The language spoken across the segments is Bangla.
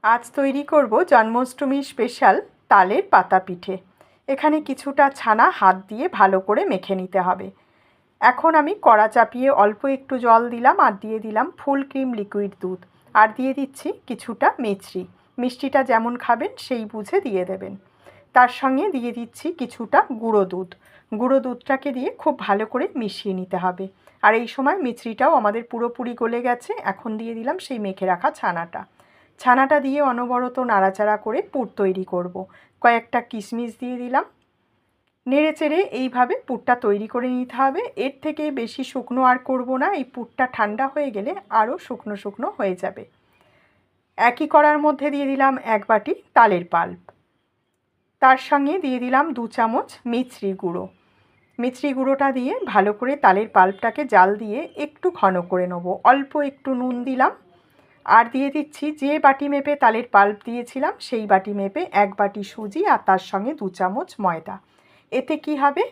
আজ তৈরি করব জন্মাষ্টমী স্পেশাল তালের পাতা পিঠে। এখানে কিছুটা ছানা হাত দিয়ে ভালো করে মেখে নিতে হবে। এখন আমি কড়া চাপিয়ে অল্প একটু জল দিলাম আর দিয়ে দিলাম ফুল ক্রিম লিকুইড দুধ, আর দিয়ে দিচ্ছি কিছুটা মিছরি। মিষ্টিটা যেমন খাবেন সেই বুঝে দিয়ে দেবেন। তার সঙ্গে দিয়ে দিচ্ছি কিছুটা গুঁড়ো দুধ। গুঁড়ো দুধটাকে দিয়ে খুব ভালো করে মিশিয়ে নিতে হবে। আর এই সময় মিছরিটাও আমাদের পুরোপুরি গলে গেছে। এখন দিয়ে দিলাম সেই মেখে রাখা ছানাটা দিয়ে অনবরত নাড়াচাড়া করে পুর তৈরি করব। কয়েকটা কিশমিশ দিয়ে দিলাম। নেড়ে চেড়ে এইভাবে পুরটা তৈরি করে নিতে হবে। এর থেকে বেশি শুকনো আর করব না, এই পুরটা ঠান্ডা হয়ে গেলে আরও শুকনো শুকনো হয়ে যাবে। একই কড়ার মধ্যে দিয়ে দিলাম 1 বাটি তালের পাল্প। তার সঙ্গে দিয়ে দিলাম 2 চামচ মিছরি গুঁড়ো। মিছরি গুঁড়োটা দিয়ে ভালো করে তালের পাল্পটাকে জাল দিয়ে একটু ঘন করে নেব। অল্প একটু নুন দিলাম, আর দিয়ে দিচ্ছি যে বাটি মেপে তালের পাল্প দিয়েছিলাম সেই বাটি মেপে 1 বাটি সুজি আর তার সঙ্গে 2 চামচ ময়দা। এতে কি হবে,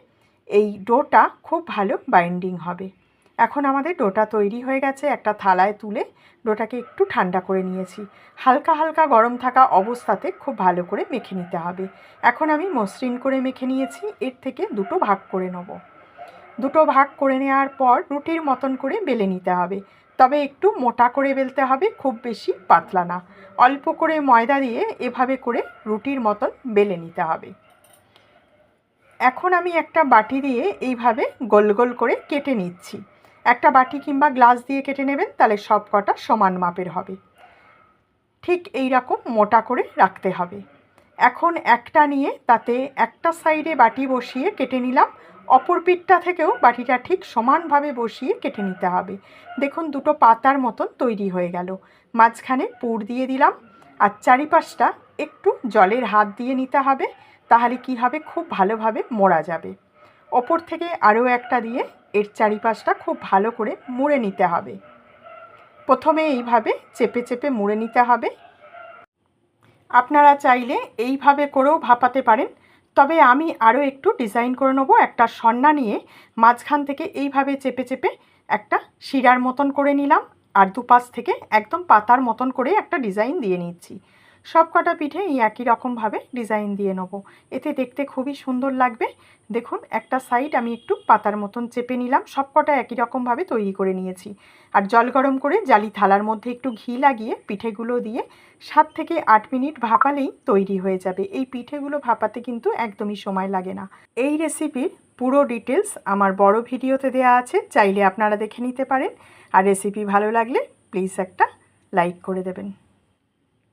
এই ডোটা খুব ভালো বাইন্ডিং হবে। এখন আমাদের ডোটা তৈরি হয়ে গেছে। একটা থালায় তুলে ডোটাকে একটু ঠান্ডা করে নিয়েছি। হালকা হালকা গরম থাকা অবস্থাতে খুব ভালো করে মেখে নিতে হবে। এখন আমি মসৃণ করে মেখে নিয়েছি। এর থেকে দুটো ভাগ করে নেব। দুটো ভাগ করে নেওয়ার পর রুটির মতন করে বেলে নিতে হবে। তবে একটু মোটা করে বেলতে হবে, খুব বেশি পাতলা না। অল্প করে ময়দা দিয়ে এভাবে করে রুটির মতন বেলে নিতে হবে। এখন আমি একটা বাটি দিয়ে এইভাবে গোল গোল করে কেটে নিচ্ছি। একটা বাটি কিংবা গ্লাস দিয়ে কেটে নেবেন, তাহলে সব কটা সমান মাপের হবে। ঠিক এই রকম মোটা করে রাখতে হবে। এখন একটা নিয়ে তাতে একটা সাইডে বাটি বসিয়ে কেটে নিলাম। অপর পিঠটা থেকেও বাটিটা ঠিক সমানভাবে বসিয়ে কেটে নিতে হবে। দেখুন দুটো পাতার মতন তৈরি হয়ে গেল। মাঝখানে পুর দিয়ে দিলাম, আর চারিপাশটা একটু জলের হাত দিয়ে নিতে হবে। তাহলে কি হবে, খুব ভালোভাবে মোড়া যাবে। ওপর থেকে আরও একটা দিয়ে এর চারিপাশটা খুব ভালো করে মুড়ে নিতে হবে। প্রথমে এইভাবে চেপে চেপে মুড়ে নিতে হবে। আপনারা চাইলে এইভাবে করেও ভাপাতে পারেন, তবে আমি আরও একটু ডিজাইন করে নেবো। একটা সন্না নিয়ে মাঝখান থেকে এইভাবে চেপে চেপে একটা শিরার মতন করে নিলাম, আর দুপাশ থেকে একদম পাতার মতন করে একটা ডিজাইন দিয়ে নিচ্ছি। সব কটা পিঠে এই একই রকমভাবে ডিজাইন দিয়ে নেব। এতে দেখতে খুবই সুন্দর লাগবে। দেখুন একটা সাইড আমি একটু পাতার মতন চেপে নিলাম। সব কটা একই রকমভাবে তৈরি করে নিয়েছি। আর জল গরম করে জালি থালার মধ্যে একটু ঘি লাগিয়ে পিঠেগুলো দিয়ে 7 থেকে 8 মিনিট ভাপালেই তৈরি হয়ে যাবে। এই পিঠেগুলো ভাপাতে কিন্তু একদমই সময় লাগে না। এই রেসিপির পুরো ডিটেলস আমার বড় ভিডিওতে দেওয়া আছে, চাইলে আপনারা দেখে নিতে পারেন। আর রেসিপি ভালো লাগলে প্লিজ একটা লাইক করে দেবেন।